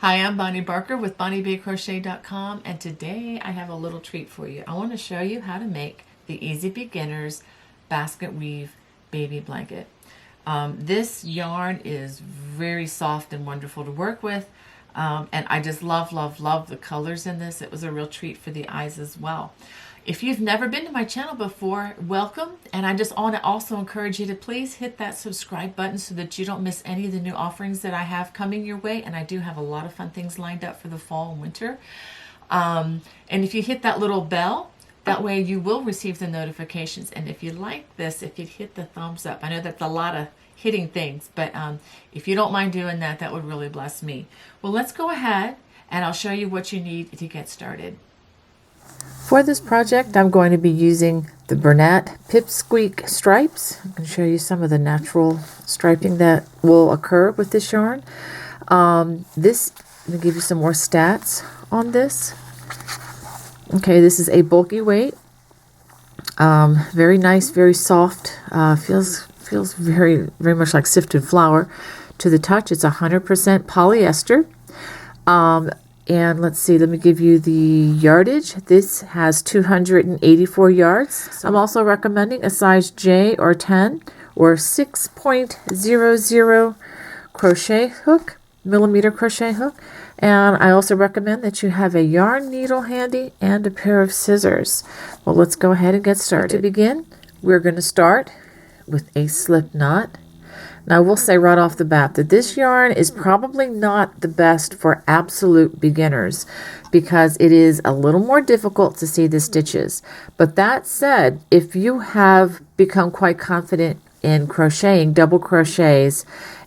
Hi, I'm Bonnie Barker with BonnieBCrochet.com, and today I have a little treat for you. I want to show you how to make the Easy Beginners basket weave baby blanket. This yarn is very soft and wonderful to work with, and I just love the colors in this. It was a real treat for the eyes as well. If you've never been to my channel before, welcome, and I just want to also encourage you to please hit that subscribe button so that you don't miss any of the new offerings that I have coming your way, and I do have a lot of fun things lined up for the fall and winter. And if you hit that little bell, that way you will receive the notifications. And if you like this, if you'd hit the thumbs up. I know that's a lot of hitting things, but if you don't mind doing that, that would really bless me. Well, let's go ahead and I'll show you what you need to get started. For this project, I'm going to be using the Bernat Pipsqueak stripes. I can show you some of the natural striping that will occur with this yarn. Let me give you some more stats on this. Okay, this is a bulky weight. Very nice, very soft. Feels very much like sifted flour to the touch. It's 100% polyester. And let's see, let me give you the yardage. This has 284 yards. I'm also recommending a size J or 10 or 6.00 crochet hook, millimeter crochet hook. And I also recommend that you have a yarn needle handy and a pair of scissors. Well, let's go ahead and get started. To begin, we're going to start with a slip knot. Now, I will say right off the bat that this yarn is probably not the best for absolute beginners because it is a little more difficult to see the stitches. But that said, if you have become quite confident in crocheting double crochets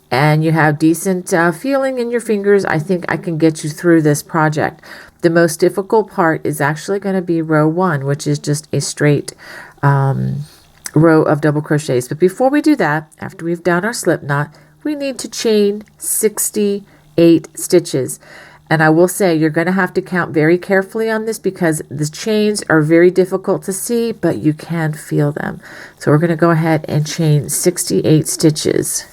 and you have decent feeling in your fingers, I think I can get you through this project. The most difficult part is actually going to be row 1, which is just a straight row of double crochets. But before we do that, after we've done our slip knot, we need to chain 68 stitches. And I will say you're going to have to count very carefully on this because the chains are very difficult to see, but you can feel them. So we're going to go ahead and chain 68 stitches.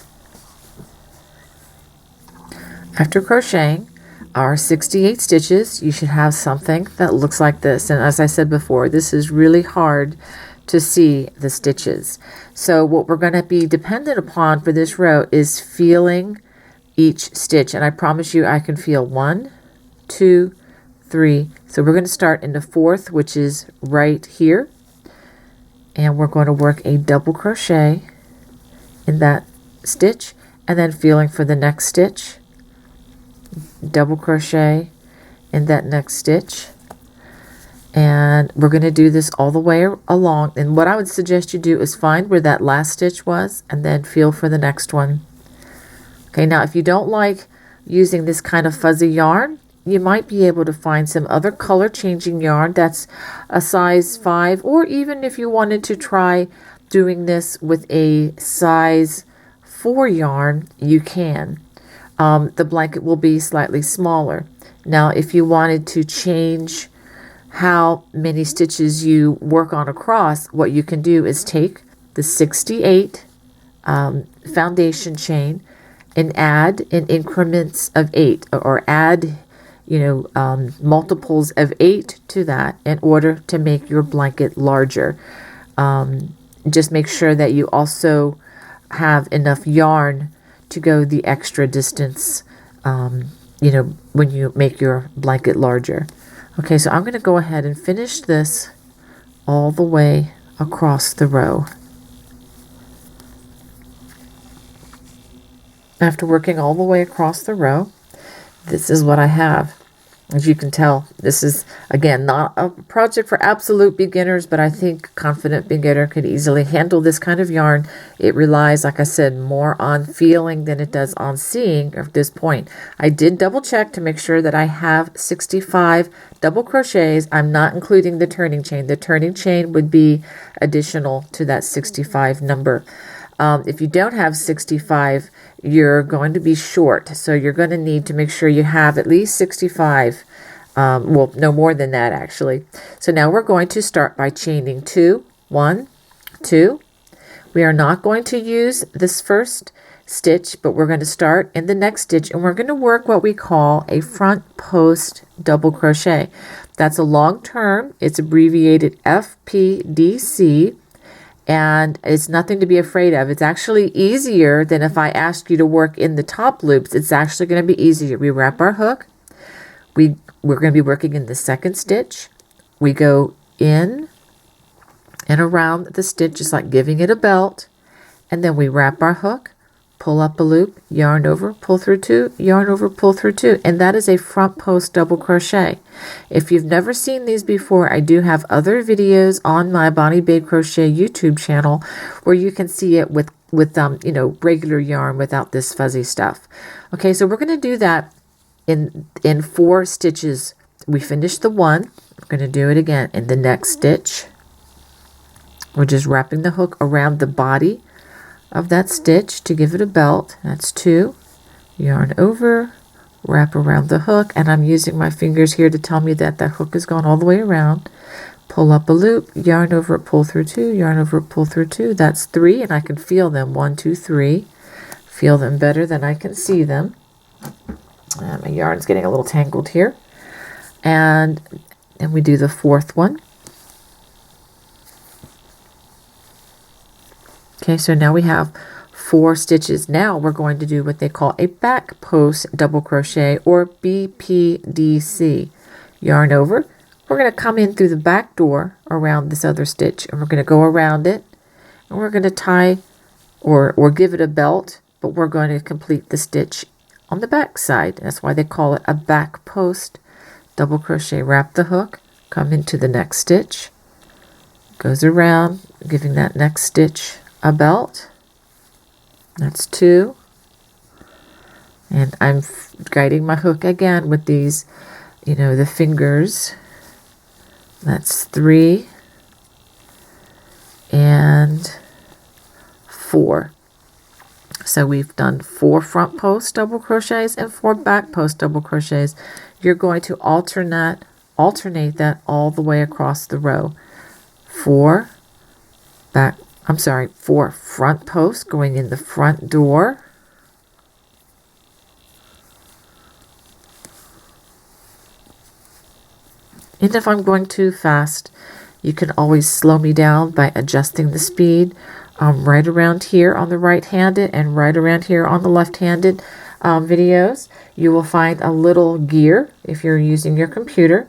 After crocheting our 68 stitches, you should have something that looks like this. And as I said before, this is really hard to see the stitches. So what we're going to be dependent upon for this row is feeling each stitch. And I promise you I can feel 1, 2, 3. So we're going to start in the 4th, which is right here. And we're going to work a double crochet in that stitch and then feeling for the next stitch. Double crochet in that next stitch. And we're going to do this all the way along. And what I would suggest you do is find where that last stitch was and then feel for the next one. Okay, now if you don't like using this kind of fuzzy yarn, you might be able to find some other color changing yarn that's a size 5, or even if you wanted to try doing this with a size 4 yarn, you can. The blanket will be slightly smaller. Now if you wanted to change how many stitches you work on across, what you can do is take the 68 foundation chain and add in increments of 8, or add multiples of 8 to that in order to make your blanket larger. Just make sure that you also have enough yarn to go the extra distance when you make your blanket larger. Okay, so I'm going to go ahead and finish this all the way across the row. After working all the way across the row, this is what I have. As you can tell, this is, again, not a project for absolute beginners, but I think a confident beginner could easily handle this kind of yarn. It relies, like I said, more on feeling than it does on seeing at this point. I did double check to make sure that I have 65 double crochets. I'm not including the turning chain. The turning chain would be additional to that 65 number. If you don't have 65, you're going to be short. So you're going to need to make sure you have at least 65. Well, no more than that, actually. So now we're going to start by chaining 2, 1, 2. We are not going to use this first stitch, but we're going to start in the next stitch and we're going to work what we call a front post double crochet. That's a long term. It's abbreviated FPDC, and it's nothing to be afraid of. It's actually easier than if I asked you to work in the top loops. It's actually going to be easier. We wrap our hook. We're going to be working in the second stitch. We go in and around the stitch, just like giving it a belt, and then we wrap our hook, pull up a loop, yarn over, pull through two, yarn over, pull through two, and that is a front post double crochet. If you've never seen these before, I do have other videos on my Bonnie Babe Crochet YouTube channel where you can see it with regular yarn without this fuzzy stuff. Okay, so we're going to do that in 4 stitches. We finished the one. We're going to do it again in the next stitch. We're just wrapping the hook around the body of that stitch to give it a belt. That's 2. Yarn over, wrap around the hook, and I'm using my fingers here to tell me that hook has gone all the way around. Pull up a loop, yarn over, pull through 2, yarn over, pull through 2. That's 3, and I can feel them. 1, 2, 3. Feel them better than I can see them. My yarn's getting a little tangled here. And then we do the 4th one. Okay, so now we have 4 stitches. Now we're going to do what they call a back post double crochet, or BPDC. Yarn over. We're going to come in through the back door around this other stitch, and we're going to go around it, and we're going to tie or give it a belt, but we're going to complete the stitch on the back side. That's why they call it a back post double crochet. Wrap the hook, come into the next stitch, goes around, giving that next stitch a belt. That's 2, and I'm guiding my hook again with these, the fingers. That's 3 and 4. So we've done 4 front post double crochets and 4 back post double crochets. You're going to alternate that all the way across the row. 4 front posts going in the front door. And if I'm going too fast, you can always slow me down by adjusting the speed. Right around here on the right-handed and right around here on the left-handed videos, you will find a little gear if you're using your computer.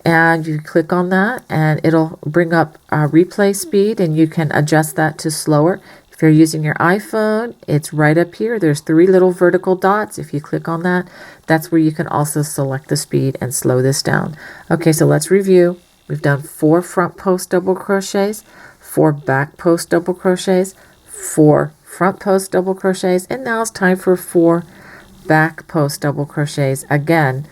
And you click on that and it'll bring up replay speed, and you can adjust that to slower. If you're using your iPhone, it's right up here. There's 3 little vertical dots. If you click on that, that's where you can also select the speed and slow this down. Okay, so let's review. We've done 4 front post double crochets, 4 back post double crochets, 4 front post double crochets, and now it's time for 4 back post double crochets. Again,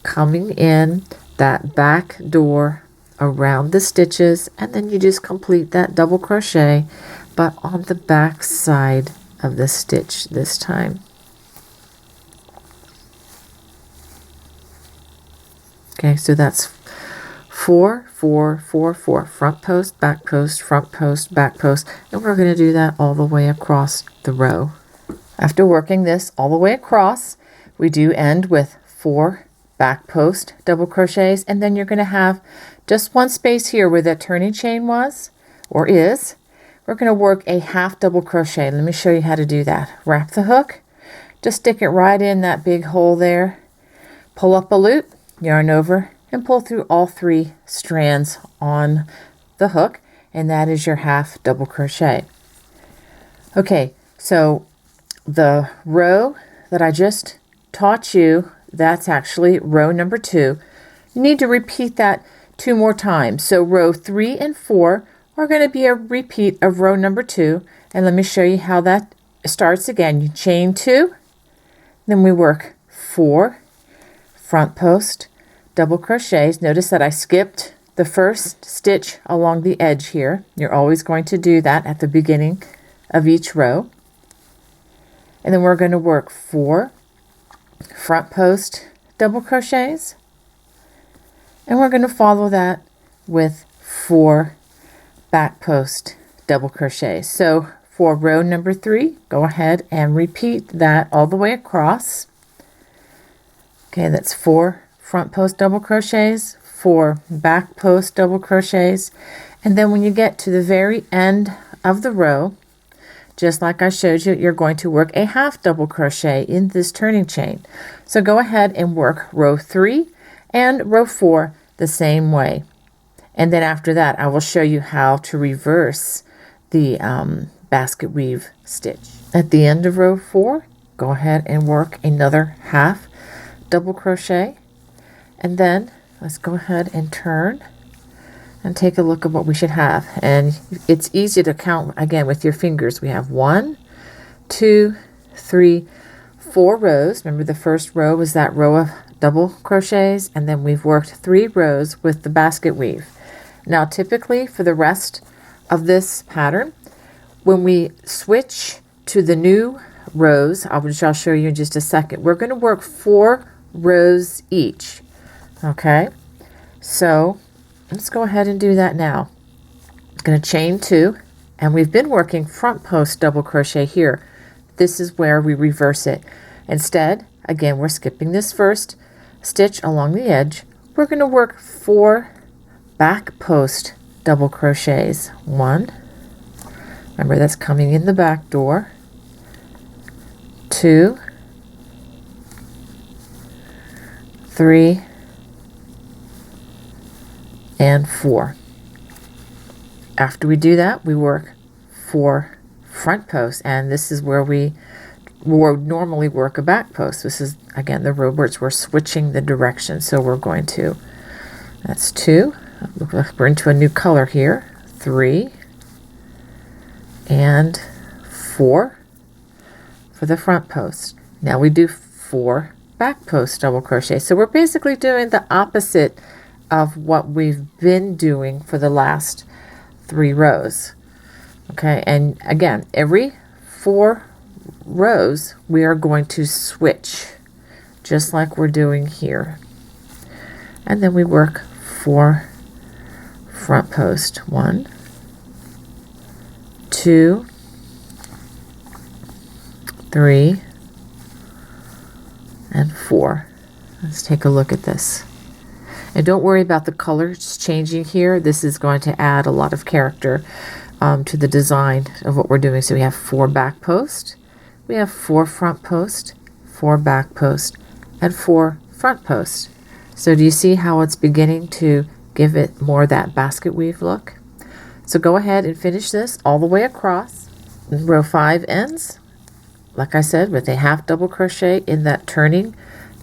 coming in that back door around the stitches, and then you just complete that double crochet, but on the back side of the stitch this time. Okay, so that's 4, 4, 4, 4. Front post, back post, front post, back post, and we're going to do that all the way across the row. After working this all the way across, we do end with 4 back post double crochets, and then you're going to have just one space here where that turning chain was or is. We're going to work a half double crochet. Let me show you how to do that. Wrap the hook, just stick it right in that big hole there, pull up a loop, yarn over, and pull through all 3 strands on the hook, and that is your half double crochet. Okay, so the row that I just taught you, that's actually row number 2. You need to repeat that 2 more times. So row 3 and 4 are going to be a repeat of row number 2. And let me show you how that starts again. You chain 2, then we work 4 front post double crochets. Notice that I skipped the first stitch along the edge here. You're always going to do that at the beginning of each row. And then we're going to work 4 front post double crochets, and we're going to follow that with 4 back post double crochets. So for row number 3. Go ahead and repeat that all the way across. Okay, that's 4 front post double crochets, 4 back post double crochets, and then when you get to the very end of the row, just like I showed you, you're going to work a half double crochet in this turning chain. So go ahead and work row 3 and row 4 the same way. And then after that, I will show you how to reverse the basket weave stitch. At the end of row 4, go ahead and work another half double crochet. And then let's go ahead and turn and take a look at what we should have. And it's easy to count again with your fingers. We have 1, 2, 3, 4 rows. Remember, the first row was that row of double crochets, and then we've worked 3 rows with the basket weave. Now typically for the rest of this pattern, when we switch to the new rows, which I'll show you in just a second, we're going to work 4 rows each. Okay, so let's go ahead and do that now. I'm going to chain 2, and we've been working front post double crochet here. This is where we reverse it. Instead, again, we're skipping this first stitch along the edge. We're going to work 4 back post double crochets. 1, remember that's coming in the back door. 2, 3, and 4. After we do that, we work 4 front posts, and this is where we would normally work a back post. This is again the row where we're switching the direction. So we're going to, that's 2, we're into a new color here, 3 and 4 for the front post. Now we do 4 back post double crochet. So we're basically doing the opposite of what we've been doing for the last 3 rows. Okay, and again, every 4 rows we are going to switch just like we're doing here, and then we work 4 front post. 1, 2, 3, and 4. Let's take a look at this. And don't worry about the colors changing here. This is going to add a lot of character to the design of what we're doing. So we have 4 back post, we have 4 front post, 4 back post, and 4 front post. So do you see how it's beginning to give it more that basket weave look? So go ahead and finish this all the way across. Row 5 ends, like I said, with a half double crochet in that turning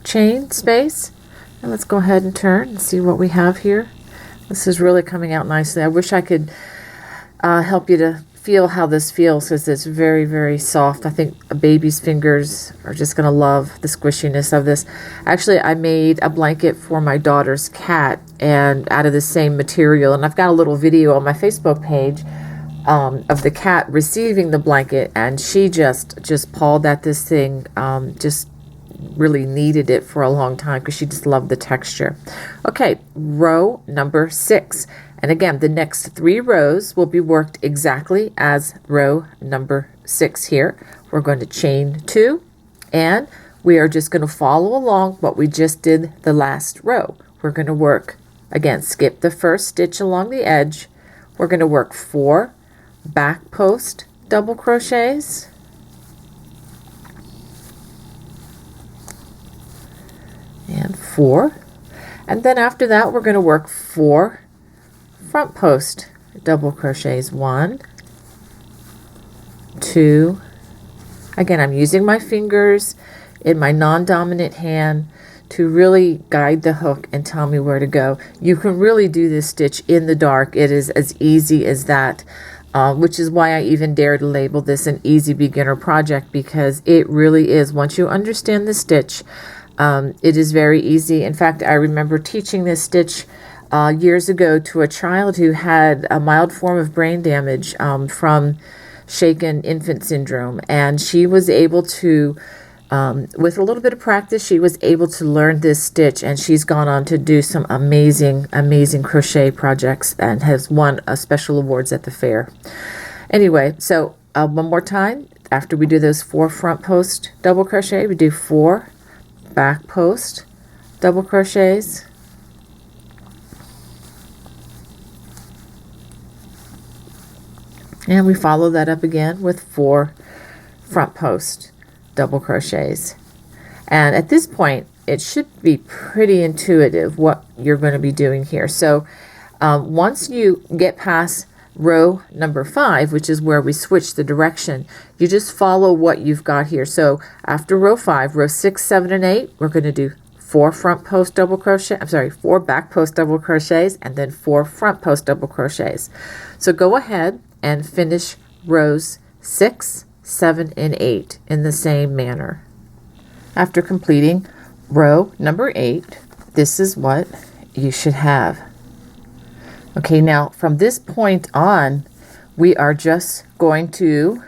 chain space. And let's go ahead and turn and see what we have here. This is really coming out nicely. I wish I could help you to feel how this feels, because it's very, very soft. I think a baby's fingers are just going to love the squishiness of this. Actually, I made a blanket for my daughter's cat, and out of the same material, and I've got a little video on my Facebook page of the cat receiving the blanket, and she just pawed at this thing, just really needed it for a long time because she just loved the texture. Okay, row number 6. And again, the next 3 rows will be worked exactly as row number 6 here. We're going to chain 2, and we are just going to follow along what we just did the last row. We're going to work, again, skip the first stitch along the edge. We're going to work 4 back post double crochets, and 4, and then after that we're going to work 4 front post double crochets. 1, 2, again I'm using my fingers in my non-dominant hand to really guide the hook and tell me where to go. You can really do this stitch in the dark. It is as easy as that, which is why I even dare to label this an easy beginner project, because it really is. Once you understand the stitch, it is very easy. In fact, I remember teaching this stitch years ago to a child who had a mild form of brain damage from shaken infant syndrome, and she was able to, with a little bit of practice, she was able to learn this stitch, and she's gone on to do some amazing crochet projects and has won special awards at the fair. Anyway, so one more time. After we do those 4 front post double crochet, we do 4 back post double crochets, and we follow that up again with 4 front post double crochets. And at this point, it should be pretty intuitive what you're going to be doing here. So once you get past row number 5, which is where we switch the direction, you just follow what you've got here. So after row 5, row 6, 7, and 8, we're going to do 4 front post double crochet, 4 back post double crochets, and then 4 front post double crochets. So go ahead and finish rows 6, 7, and 8 in the same manner. After completing row number 8, this is what you should have. Okay, now from this point on, we are just going to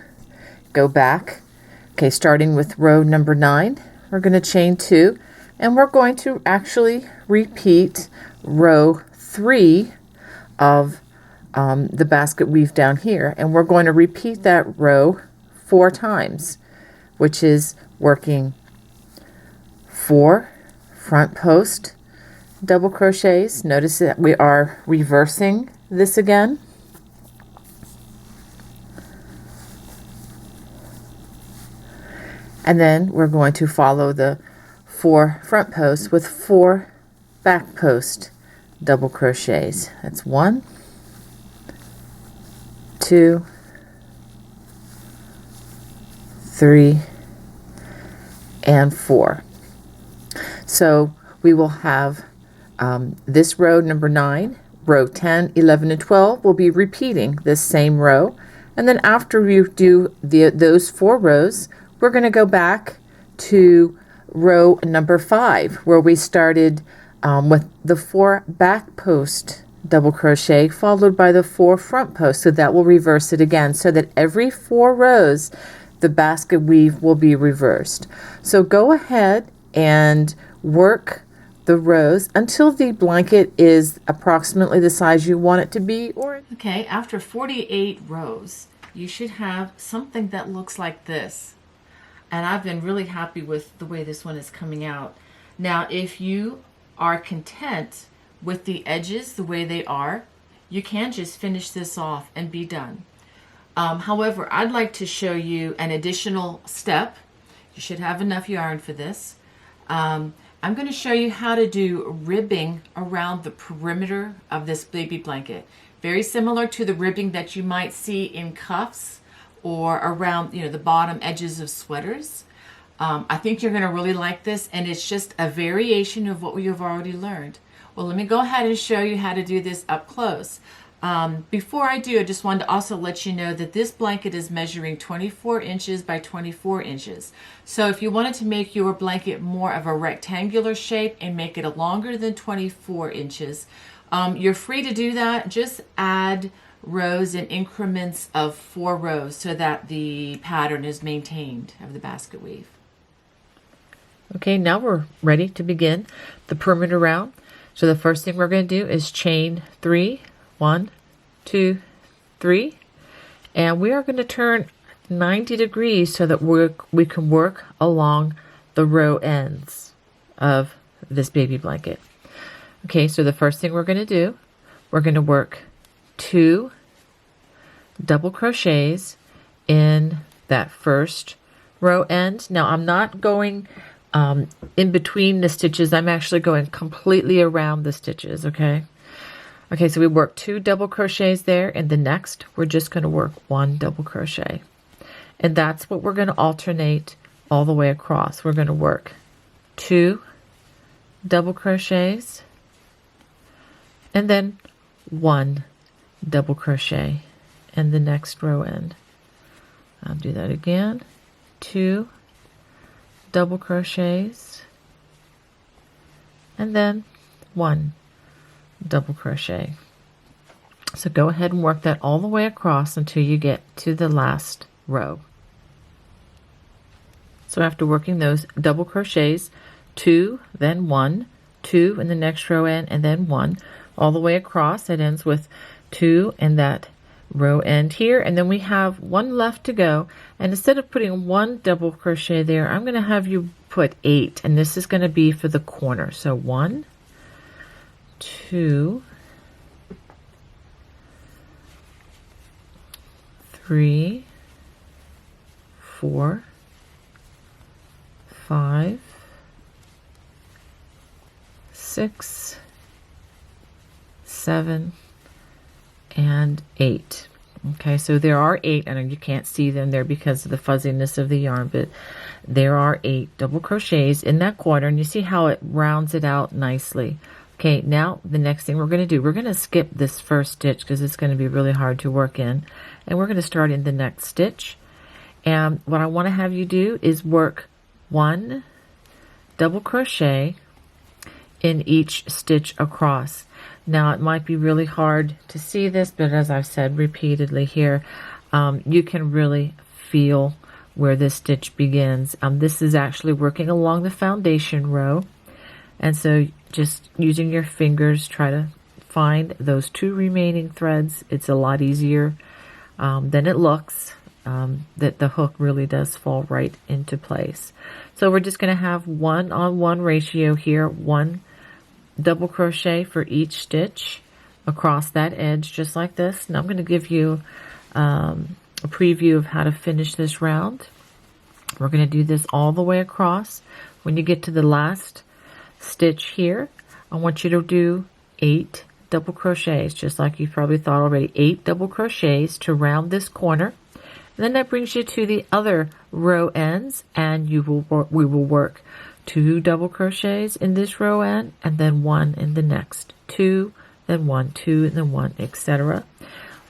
go back. Okay, starting with row number 9, we're going to chain 2, and we're going to actually repeat row 3 of the basket weave down here, and we're going to repeat that row 4 times, which is working 4 front post double crochets. Notice that we are reversing this again. And then we're going to follow the 4 front posts with 4 back post double crochets. That's 1, 2, 3, and 4. So we will have this row number 9, row 10, 11, and 12 will be repeating this same row. And then after you do those 4 rows, we're going to go back to row number 5, where we started with the 4 back post double crochet followed by the 4 front posts. So that will reverse it again, so that every 4 rows the basket weave will be reversed. So go ahead and work the rows until the blanket is approximately the size you want it to be. Okay, after 48 rows, you should have something that looks like this. And I've been really happy with the way this one is coming out. Now, if you are content with the edges the way they are, you can just finish this off and be done. However, I'd like to show you an additional step. You should have enough yarn for this. I'm going to show you how to do ribbing around the perimeter of this baby blanket. Very similar to the ribbing that you might see in cuffs or around, the bottom edges of sweaters. I think you're going to really like this, and it's just a variation of what we have already learned. Well, let me go ahead and show you how to do this up close. Before I do, I just wanted to also let you know that this blanket is measuring 24 inches by 24 inches. So if you wanted to make your blanket more of a rectangular shape and make it a longer than 24 inches, you're free to do that. Just add rows in increments of 4 rows so that the pattern is maintained of the basket weave. Okay, now we're ready to begin the perimeter round. So the first thing we're going to do is chain 3, 1, 2, 3, and we are going to turn 90 degrees so that we can work along the row ends of this baby blanket. Okay, so the first thing we're going to do, we're going to work 2 double crochets in that first row end. Now I'm not going in between the stitches. I'm actually going completely around the stitches, okay? Okay, so we work 2 double crochets there, and the next we're just going to work 1 double crochet. And that's what we're going to alternate all the way across. We're going to work 2 double crochets and then 1 double crochet in the next row end. I'll do that again. 2 double crochets and then 1 double crochet. So go ahead and work that all the way across until you get to the last row. So after working those double crochets, 2, then 1, 2 in the next row end, and then 1 all the way across, it ends with 2 in that row end here, and then we have one left to go. And instead of putting one double crochet there, I'm going to have you put 8, and this is going to be for the corner. So 1, 2, 3, 4, 5, 6, 7, and 8. Okay, so there are 8, and you can't see them there because of the fuzziness of the yarn, but there are 8 double crochets in that corner, and you see how it rounds it out nicely. Okay, now the next thing we're going to do, we're going to skip this first stitch because it's going to be really hard to work in, and we're going to start in the next stitch. And what I want to have you do is work 1 double crochet in each stitch across. Now it might be really hard to see this, but as I've said repeatedly here, you can really feel where this stitch begins. This is actually working along the foundation row, and so just using your fingers, try to find those 2 remaining threads. It's a lot easier than it looks. That the hook really does fall right into place. So we're just going to have 1-on-1 ratio here, 1 double crochet for each stitch across that edge, just like this. Now I'm going to give you a preview of how to finish this round. We're going to do this all the way across. When you get to the last stitch here, I want you to do 8 double crochets, just like you probably thought already. 8 double crochets to round this corner. And then that brings you to the other row ends, and we will work 2 double crochets in this row end, and then 1 in the next. 2, then 1, 2, and then 1, etc.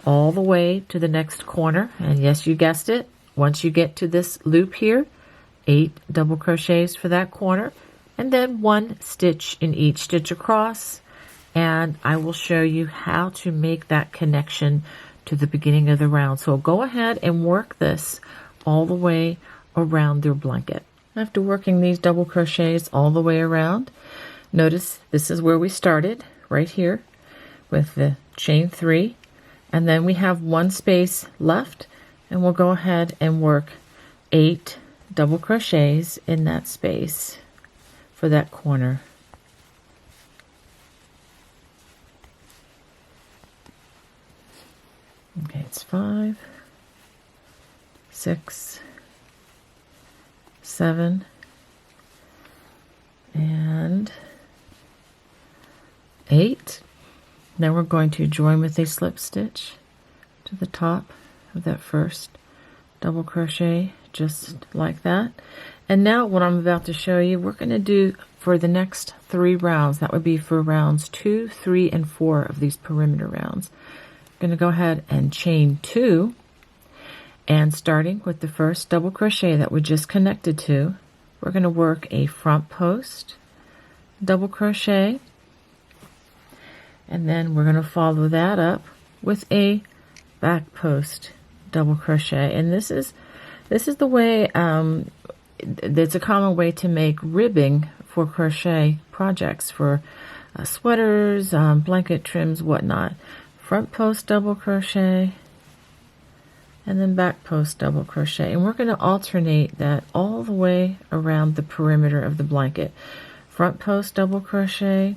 All the way to the next corner. And yes, you guessed it. Once you get to this loop here, 8 double crochets for that corner, and then 1 stitch in each stitch across. And I will show you how to make that connection to the beginning of the round. So go ahead and work this all the way around your blanket. After working these double crochets all the way around, notice this is where we started, right here with the chain 3, and then we have 1 space left, and we'll go ahead and work 8 double crochets in that space for that corner. Okay, it's 5, 6, 7, and 8. Now we're going to join with a slip stitch to the top of that first double crochet, just like that. And now what I'm about to show you, we're going to do for the next 3 rounds. That would be for rounds 2, 3, and 4 of these perimeter rounds. I'm going to go ahead and chain 2, and starting with the first double crochet that we just connected to, we're going to work a front post double crochet, and then we're going to follow that up with a back post double crochet. And this is the way it's a common way to make ribbing for crochet projects, for sweaters, blanket trims, whatnot. Front post double crochet, and then back post double crochet, and we're going to alternate that all the way around the perimeter of the blanket. Front post double crochet,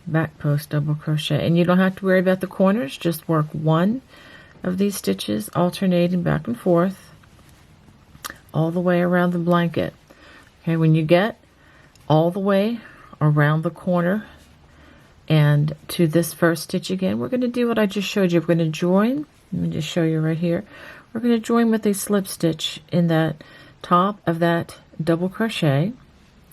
back post double crochet, and you don't have to worry about the corners. Just work 1 of these stitches alternating back and forth all the way around the blanket. Okay, when you get all the way around the corner and to this first stitch again, we're going to do what I just showed you. We're going to join. Let me just show you right here. We're going to join with a slip stitch in that top of that double crochet,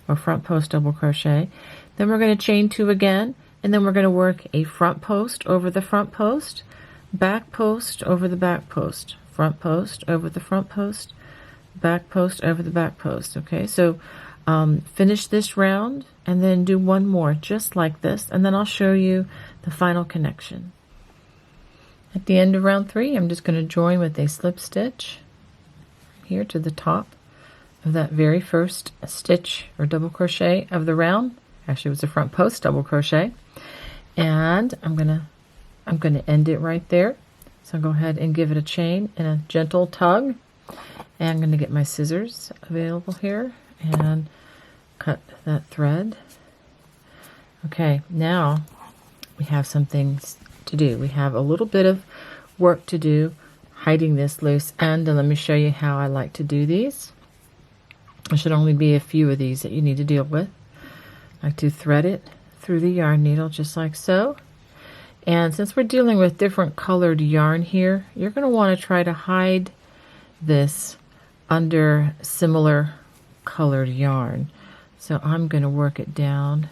or front post double crochet. Then we're going to chain 2 again, and then we're going to work a front post over the front post, back post over the back post, front post over the front post, back post over the back post. Okay, so finish this round and then do 1 more just like this, and then I'll show you the final connection. At the end of round 3, I'm just going to join with a slip stitch here to the top of that very first stitch or double crochet of the round. Actually, it was a front post double crochet, and I'm gonna end it right there. So go ahead and give it a chain and a gentle tug. And I'm going to get my scissors available here and cut that thread. Okay, now we have some things to do. We have a little bit of work to do hiding this loose end, and let me show you how I like to do these. There should only be a few of these that you need to deal with. I like to thread it through the yarn needle just like so. And since we're dealing with different colored yarn here, you're going to want to try to hide this under similar colored yarn. So I'm going to work it down.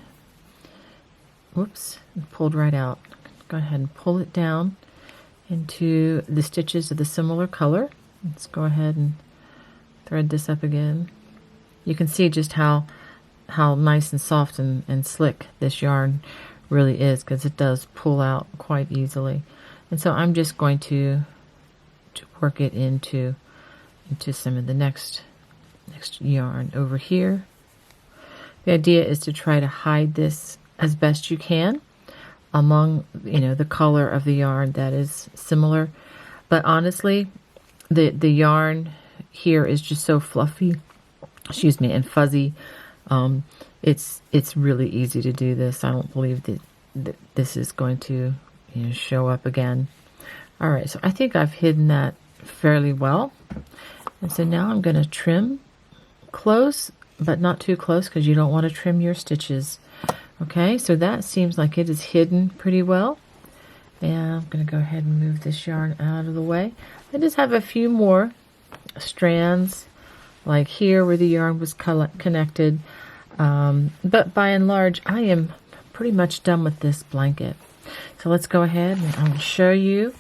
Whoops, it pulled right out. Go ahead and pull it down into the stitches of the similar color. Let's go ahead and thread this up again. You can see just how nice and soft and slick this yarn really is, because it does pull out quite easily. And so I'm just going to work it into some of the next yarn over here. The idea is to try to hide this as best you can among, the color of the yarn that is similar. But honestly, the yarn here is just so fluffy, and fuzzy. It's really easy to do this. I don't believe that this is going to show up again. All right, so I think I've hidden that fairly well. And so now I'm going to trim close, but not too close, because you don't want to trim your stitches. Okay, so that seems like it is hidden pretty well. And I'm going to go ahead and move this yarn out of the way. I just have a few more strands, like here where the yarn was connected. But by and large, I am pretty much done with this blanket. So let's go ahead and I'll show you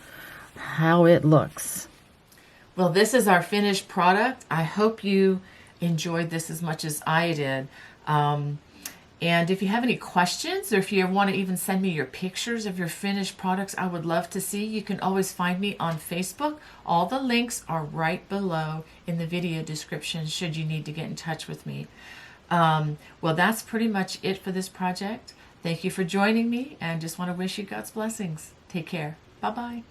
how it looks. Well, this is our finished product. I hope you enjoyed this as much as I did. And if you have any questions, or if you want to even send me your pictures of your finished products, I would love to see. You can always find me on Facebook. All the links are right below in the video description should you need to get in touch with me. Well, that's pretty much it for this project. Thank you for joining me, and just want to wish you God's blessings. Take care. Bye-bye.